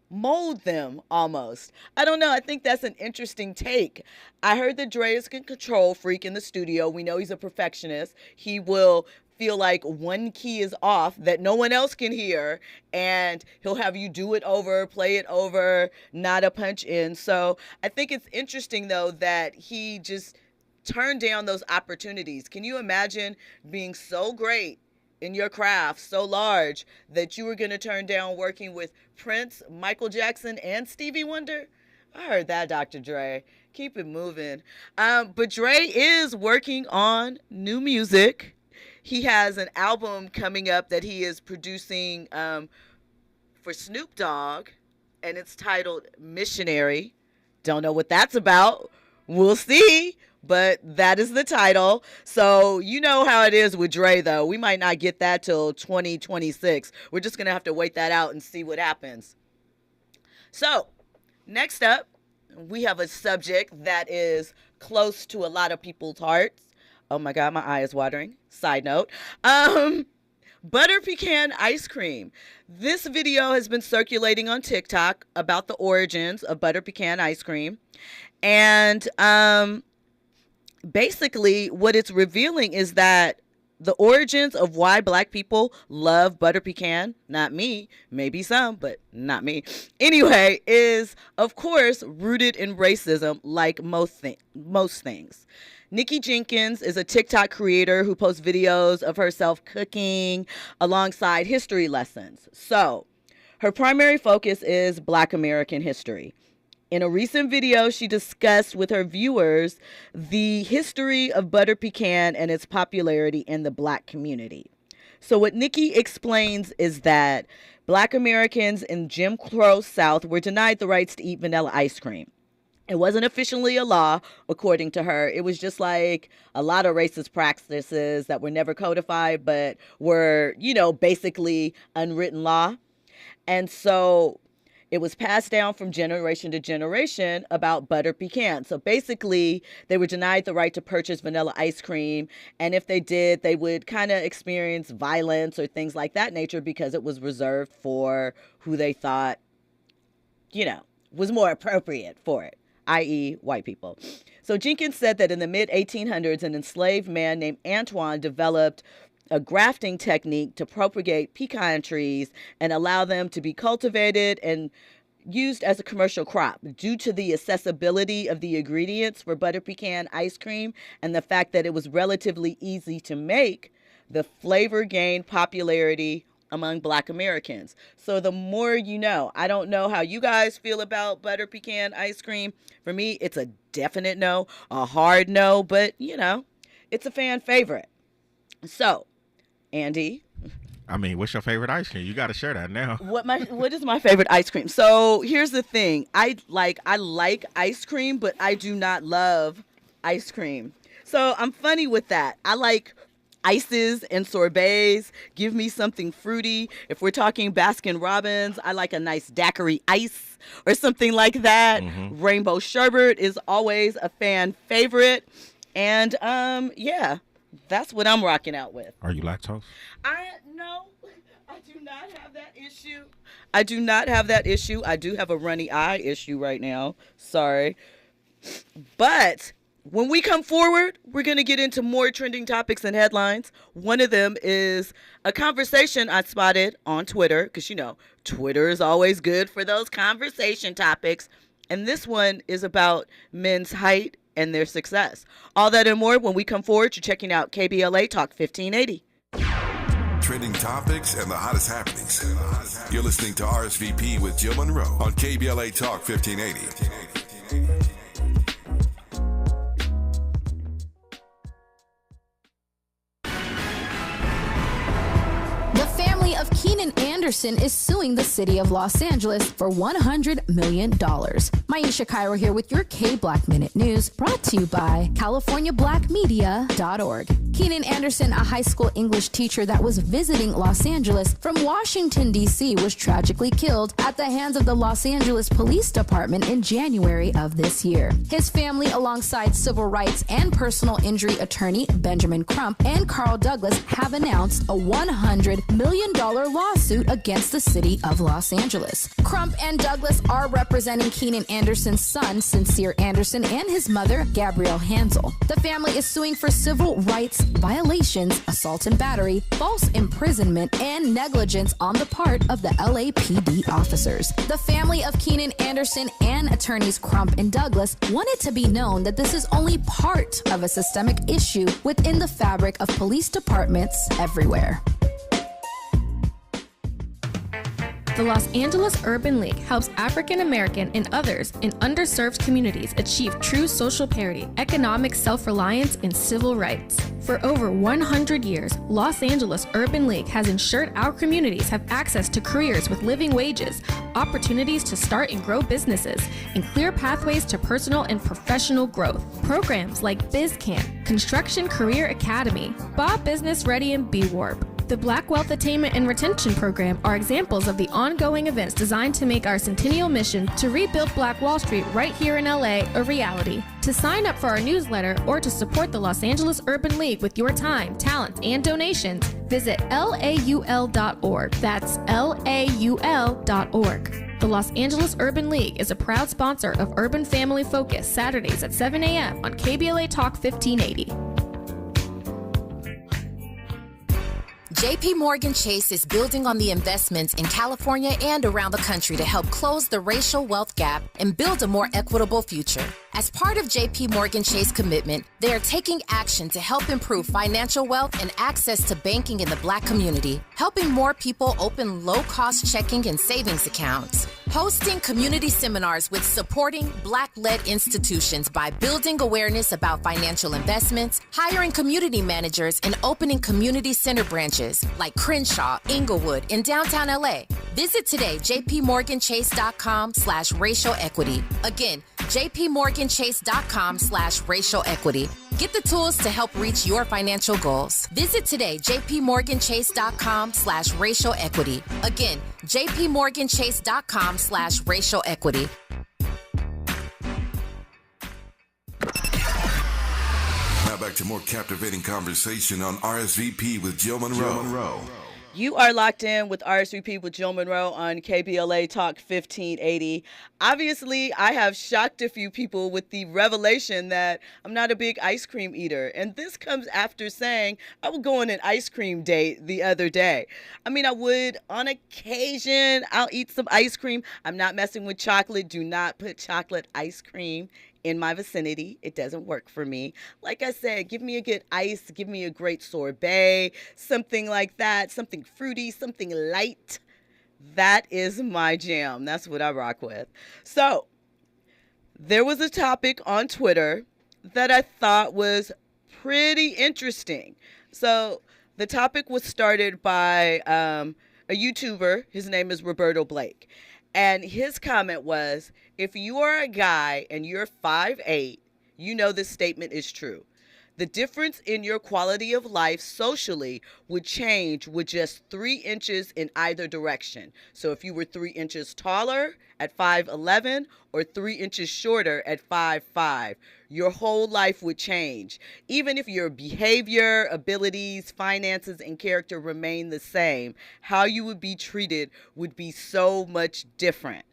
mold them almost. I don't know. I think that's an interesting take. I heard that Dre is a control freak in the studio. We know he's a perfectionist. He will feel like one key is off that no one else can hear, and he'll have you do it over, play it over, not a punch in. So I think it's interesting, though, that he just turned down those opportunities. Can you imagine being so great in your craft, so large, that you were going to turn down working with Prince, Michael Jackson, and Stevie Wonder? I heard that, Dr. Dre. Keep it moving. But Dre is working on new music. He has an album coming up that he is producing for Snoop Dogg, and it's titled Missionary. Don't know what that's about. We'll see. But that is the title. So you know how it is with Dre, though. We might not get that till 2026. We're just going to have to wait that out and see what happens. So next up, we have a subject that is close to a lot of people's hearts. Oh, my God, my eye is watering. Side note. Butter pecan ice cream. This video has been circulating on TikTok about the origins of butter pecan ice cream. And basically, what it's revealing is that the origins of why Black people love butter pecan, not me, maybe some, but not me, anyway, is, of course, rooted in racism, like most things. Nikki Jenkins is a TikTok creator who posts videos of herself cooking alongside history lessons. So, her primary focus is Black American history. In a recent video, she discussed with her viewers the history of butter pecan and its popularity in the Black community. So what Nikki explains is that Black Americans in Jim Crow South were denied the rights to eat vanilla ice cream. It wasn't officially a law, according to her. It was just like a lot of racist practices that were never codified, but were, basically unwritten law. And so it was passed down from generation to generation about butter pecan. So basically, they were denied the right to purchase vanilla ice cream. And if they did, they would kind of experience violence or things like that nature because it was reserved for who they thought, was more appropriate for it, i.e. white people. So Jenkins said that in the mid-1800s, an enslaved man named Antoine developed a grafting technique to propagate pecan trees and allow them to be cultivated and used as a commercial crop. Due to the accessibility of the ingredients for butter pecan ice cream and the fact that it was relatively easy to make, the flavor gained popularity among Black Americans. So the more you know. I don't know how you guys feel about butter pecan ice cream. For me, it's a definite no, a hard no, but it's a fan favorite. So, Andy, I mean, what's your favorite ice cream? You got to share that now. What is my favorite ice cream? So here's the thing. I like ice cream, but I do not love ice cream. So I'm funny with that. I like ices and sorbets. Give me something fruity. If we're talking Baskin Robbins, I like a nice daiquiri ice or something like that. Mm-hmm. Rainbow sherbet is always a fan favorite. And yeah, that's what I'm rocking out with. Are you lactose? No, I do not have that issue. I do not have that issue. I do have a runny eye issue right now. Sorry. But when we come forward, we're going to get into more trending topics and headlines. One of them is a conversation I spotted on Twitter, because, Twitter is always good for those conversation topics. And this one is about men's height and their success. All that and more when we come forward. You're checking out KBLA Talk 1580. Trending topics and the hottest happenings. You're listening to RSVP with Jill Munroe on KBLA Talk 1580. The family of Keenan Anderson is suing the city of Los Angeles for $100 million. Maisha Cairo here with your K-Black Minute News, brought to you by CaliforniaBlackMedia.org. Keenan Anderson, a high school English teacher that was visiting Los Angeles from Washington, D.C., was tragically killed at the hands of the Los Angeles Police Department in January of this year. His family, alongside civil rights and personal injury attorney Benjamin Crump and Carl Douglas, have announced a $100 million lawsuit against the city of Los Angeles. Crump and Douglas are representing Keenan Anderson's son, Sincere Anderson, and his mother, Gabrielle Hansel. The family is suing for civil rights violations, assault and battery, false imprisonment, and negligence on the part of the LAPD officers. The family of Keenan Anderson and attorneys Crump and Douglas want it to be known that this is only part of a systemic issue within the fabric of police departments everywhere. The Los Angeles Urban League helps African American and others in underserved communities achieve true social parity, economic self-reliance, and civil rights. For over 100 years, Los Angeles Urban League has ensured our communities have access to careers with living wages, opportunities to start and grow businesses, and clear pathways to personal and professional growth. Programs like BizCamp, Construction Career Academy, Bob Business Ready, and B-Warp. The Black Wealth Attainment and Retention Program are examples of the ongoing events designed to make our centennial mission to rebuild Black Wall Street right here in LA a reality. To sign up for our newsletter or to support the Los Angeles Urban League with your time, talent, and donations, visit laul.org. That's laul.org. The Los Angeles Urban League is a proud sponsor of Urban Family Focus, Saturdays at 7 a.m. on KBLA Talk 1580. JP Morgan Chase is building on the investments in California and around the country to help close the racial wealth gap and build a more equitable future. As part of JP Morgan Chase commitment, they are taking action to help improve financial wealth and access to banking in the Black community, helping more people open low-cost checking and savings accounts, hosting community seminars with supporting Black-led institutions by building awareness about financial investments, hiring community managers, and opening community center branches like Crenshaw, Inglewood, and downtown LA. Visit today, jpmorganchase.com/racial equity. Again, jpmorganchase.com/racial equity. Get the tools to help reach your financial goals. Visit today, jpmorganchase.com/racial equity. Again, jpmorganchase.com/racial equity. Now back to more captivating conversation on RSVP with Jill Munroe. You are locked in with RSVP with Jill Munroe on KBLA Talk 1580. Obviously, I have shocked a few people with the revelation that I'm not a big ice cream eater. And this comes after saying I would go on an ice cream date the other day. I mean, I would on occasion. I'll eat some ice cream. I'm not messing with chocolate. Do not put chocolate ice cream in my vicinity. It doesn't work for me. Like I said, give me a good ice, give me a great sorbet, something like that, something fruity, something light. That is my jam. That's what I rock with. So there was a topic on Twitter that I thought was pretty interesting. So the topic was started by a YouTuber. His name is Roberto Blake. And his comment was, if you are a guy and you're 5'8", you know this statement is true. The difference in your quality of life socially would change with just 3 inches in either direction. So if you were 3 inches taller at 5'11" or 3 inches shorter at 5'5", your whole life would change. Even if your behavior, abilities, finances, and character remain the same, how you would be treated would be so much different.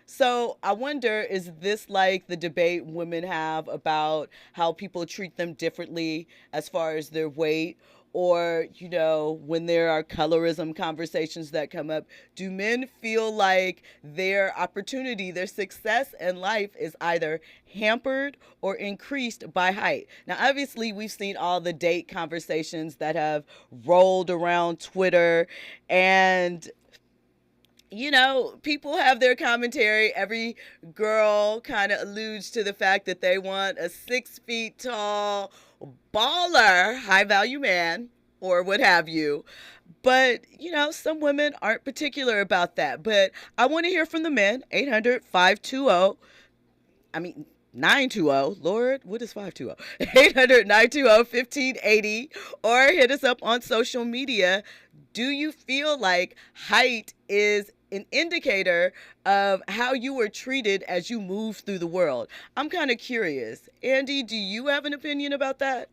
So I wonder, is this like the debate women have about how people treat them differently as far as their weight? Or, you know, when there are colorism conversations that come up, do men feel like their opportunity, their success in life is either hampered or increased by height? Now, obviously, we've seen all the date conversations that have rolled around Twitter, and you know, people have their commentary. Every girl kind of alludes to the fact that they want a 6 feet tall baller, high value man, or what have you. But, you know, some women aren't particular about that. But I want to hear from the men. 920. Lord, what is 520? 800-920-1580. Or hit us up on social media. Do you feel like height is an indicator of how you were treated as you move through the world? I'm kind of curious. Andy, do you have an opinion about that?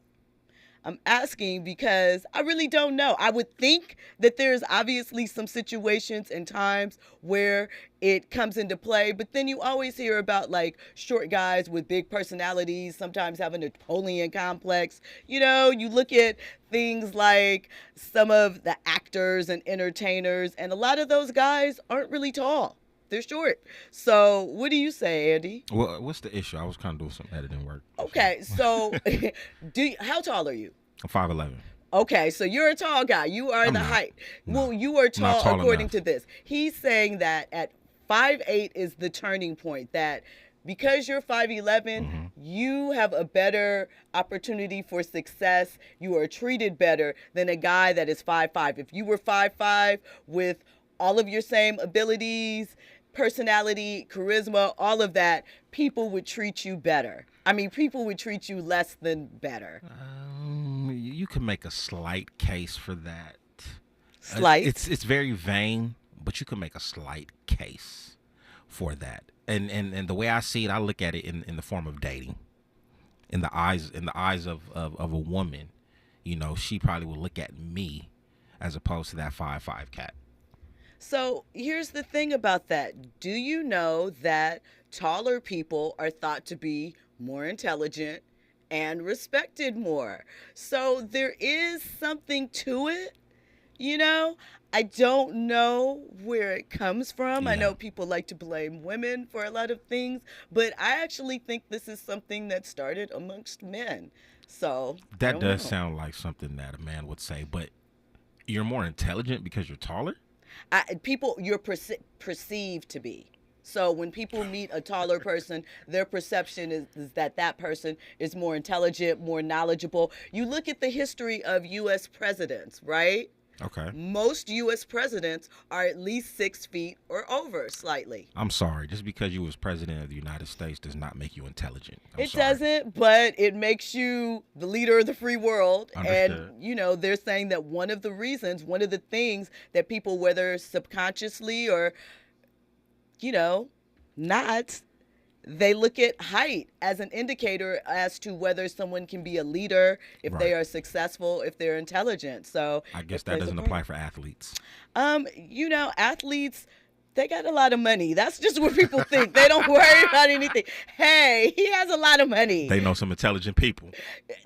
I'm asking because I really don't know. I would think that there's obviously some situations and times where it comes into play, but then you always hear about like short guys with big personalities, sometimes have a Napoleon complex. You know, you look at things like some of the actors and entertainers, and a lot of those guys aren't really tall. They're short. So what do you say, Andy? Well, what's the issue? I was kind of doing some editing work. Okay, so how tall are you? I'm 5'11". Okay, so you're a tall guy. You are the height. Well, you are tall according to this. He's saying that at 5'8" is the turning point, that because you're 5'11", you have a better opportunity for success. You are treated better than a guy that is 5'5". If you were 5'5" with all of your same abilities, personality, charisma, all of that, people would treat you better. I mean, people would treat you less than better. You can make a slight case for that. Slight? It's very vain, but you can make a slight case for that. And the way I see it, I look at it in the form of dating. In the eyes of a woman, you know, she probably will look at me as opposed to that 5'5" cat. So here's the thing about that. Do you know that taller people are thought to be more intelligent and respected more? So there is something to it, you know? I don't know where it comes from. Yeah. I know people like to blame women for a lot of things, but I actually think this is something that started amongst men. So that does sound like something that a man would say, but you're more intelligent because you're taller? You're perceived to be. So when people meet a taller person, their perception is that person is more intelligent, more knowledgeable. You look at the history of U.S. presidents, right? Okay. Most U.S. presidents are at least 6 feet or over slightly. I'm sorry. Just because you was president of the United States does not make you intelligent. It doesn't, but it makes you the leader of the free world. Understood. And, you know, they're saying that one of the things that people, whether subconsciously or, you know, not, they look at height as an indicator as to whether someone can be a leader, if they are successful, if they're intelligent. So I guess that doesn't apply for athletes. You know, athletes, they got a lot of money. That's just what people think. They don't worry about anything. Hey, he has a lot of money. They know some intelligent people.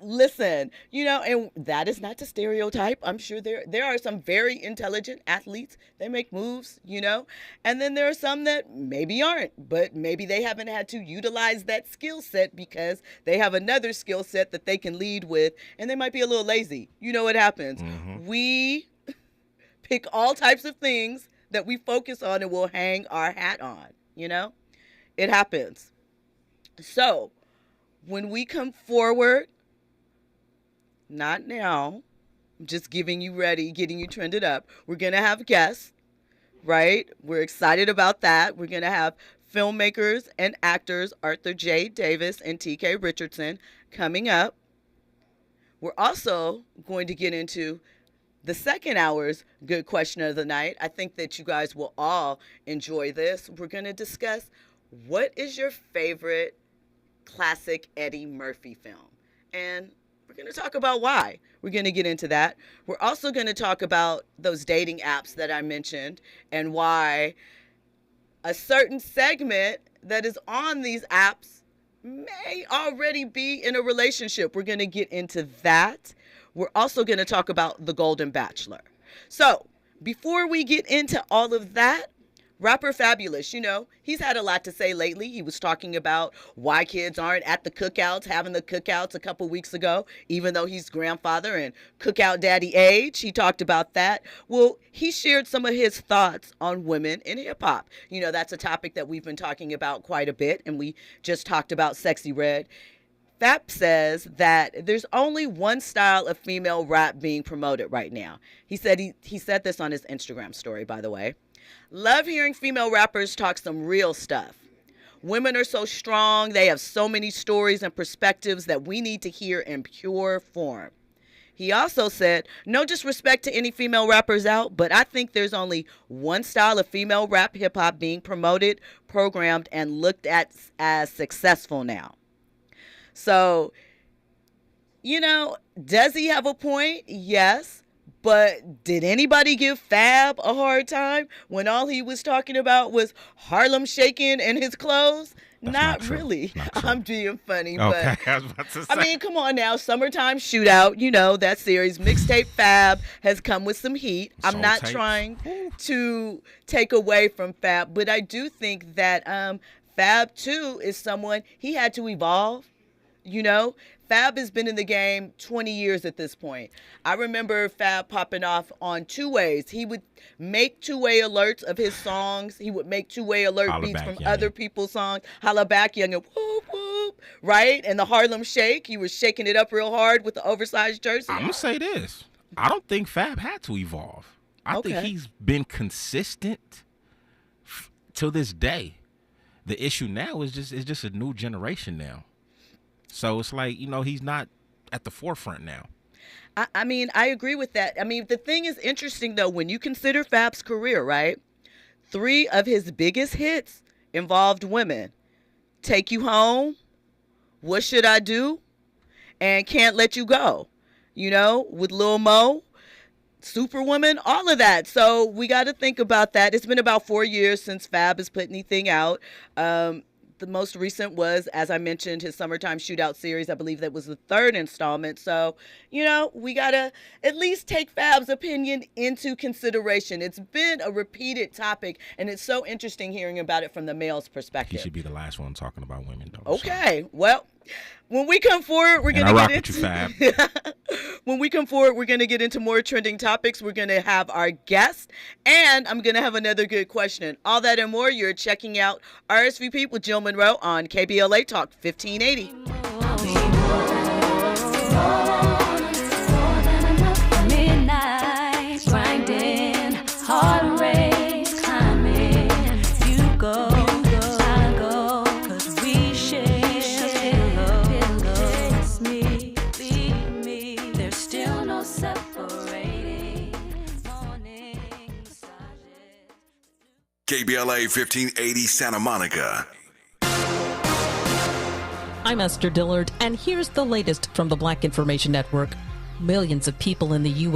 Listen, and that is not to stereotype. I'm sure there are some very intelligent athletes. They make moves, and then there are some that maybe aren't, but maybe they haven't had to utilize that skill set because they have another skill set that they can lead with, and they might be a little lazy. You know what happens? Mm-hmm. We pick all types of things that we focus on and will hang our hat on, It happens. So, when we come forward, not now, I'm just getting you trended up. We're going to have guests, right? We're excited about that. We're going to have filmmakers and actors Arthur J. Davis and T.K. Richardson coming up. We're also going to get into the second hour's good question of the night. I think that you guys will all enjoy this. We're going to discuss what is your favorite classic Eddie Murphy film? And we're going to talk about why. We're going to get into that. We're also going to talk about those dating apps that I mentioned and why a certain segment that is on these apps may already be in a relationship. We're going to get into that. We're also going to talk about The Golden Bachelor. So before we get into all of that, rapper Fabulous, he's had a lot to say lately. He was talking about why kids aren't at the cookouts, having the cookouts a couple weeks ago, even though he's grandfather and cookout daddy age. He talked about that. Well, he shared some of his thoughts on women in hip hop. That's a topic that we've been talking about quite a bit, and we just talked about Sexyy Red. Fap says that there's only one style of female rap being promoted right now. He said this on his Instagram story, by the way. Love hearing female rappers talk some real stuff. Women are so strong. They have so many stories and perspectives that we need to hear in pure form. He also said, no disrespect to any female rappers out, but I think there's only one style of female rap hip hop being promoted, programmed, and looked at as successful now. So, does he have a point? Yes. But did anybody give Fab a hard time when all he was talking about was Harlem shaking and his clothes? Not really. I'm being funny, okay, but I was about to say. I mean, come on now. Summertime Shootout, that series. Mixtape Fab has come with some heat. I'm not trying to take away from Fab, but I do think that Fab, too, is someone, he had to evolve. Fab has been in the game 20 years at this point. I remember Fab popping off on two-ways. He would make two-way alerts of his songs. He would make two-way alert Holla beats back, from youngin'. other people's songs. Holla back, youngin', whoop, whoop, right? And the Harlem Shake, he was shaking it up real hard with the oversized jersey. I'm going to say this. I don't think Fab had to evolve. I think he's been consistent till this day. The issue now is just a new generation now. So it's like, he's not at the forefront now. I mean, I agree with that. I mean, the thing is interesting, though, when you consider Fab's career, right? 3 of his biggest hits involved women. Take You Home, What Should I Do, and Can't Let You Go. With Lil Mo, Superwoman, all of that. So we got to think about that. It's been about 4 years since Fab has put anything out. The most recent was, as I mentioned, his Summertime Shootout series. I believe that was the 3rd installment. So, we got to at least take Fab's opinion into consideration. It's been a repeated topic, and it's so interesting hearing about it from the male's perspective. He should be the last one talking about women, though. Okay. Well, when we come forward, we're going to get into Fab. When we come forward, we're going to get into more trending topics. We're going to have our guest, and I'm going to have another good question. All that and more, you're checking out RSVP with Jill Munroe on KBLA Talk 1580. Midnight, grinding, heart rate climbing. You go, I go, 'cause we share pillows. Me, leave me, there's still no separating. Morning massages. KBLA 1580 Santa Monica. I'm Esther Dillard, and here's the latest from the Black Information Network. Millions of people in the U.S.